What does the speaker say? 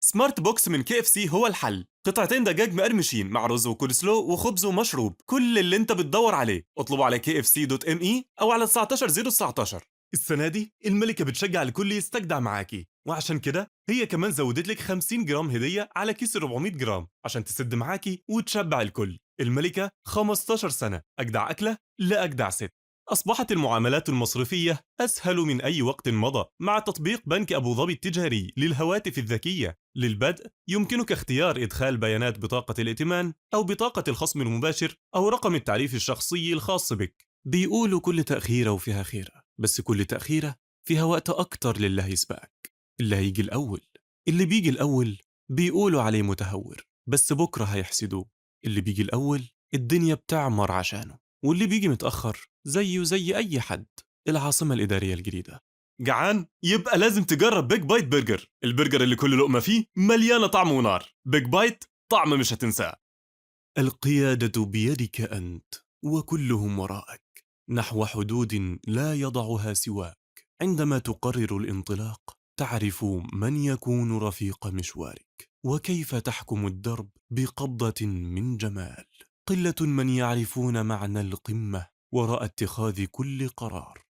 سمارت بوكس من KFC هو الحل. قطعتين دجاج مقرمشين مع رز وكولسلو وخبز ومشروب، كل اللي انت بتدور عليه. اطلبه على kfc.me او على 19019. السنة دي الملكة بتشجع الكل يستجدع معاكي، وعشان كده هي كمان زودت لك 50 جرام هدية على كيس 400 جرام عشان تسد معاكي وتشبع الكل. الملكة 15 سنة، أجدع أكلة لأجدع ست. أصبحت المعاملات المصرفية أسهل من أي وقت مضى مع تطبيق بنك أبو ظبي التجاري للهواتف الذكية. للبدء يمكنك اختيار إدخال بيانات بطاقة الائتمان أو بطاقة الخصم المباشر أو رقم التعريف الشخصي الخاص بك. بيقولوا كل تأخيرة وفيها خيرة، بس كل تأخيرة فيها وقت أكتر للي هيسبقك. اللي هيجي الأول، اللي بيجي الأول بيقولوا عليه متهور، بس بكرة هيحسدوه. اللي بيجي الأول الدنيا بتعمر عشانه، واللي بيجي متأخر زيه زي أي حد. العاصمة الإدارية الجديدة. جعان؟ يبقى لازم تجرب بيج بايت برجر، البرجر اللي كل لقمة فيه مليانة طعم ونار. بيج بايت، طعم مش هتنساه. القيادة بيدك أنت، وكلهم وراءك نحو حدود لا يضعها سواك. عندما تقرر الانطلاق تعرف من يكون رفيق مشوارك، وكيف تحكم الدرب بقبضة من جمال. قلة من يعرفون معنى القمة وراء اتخاذ كل قرار.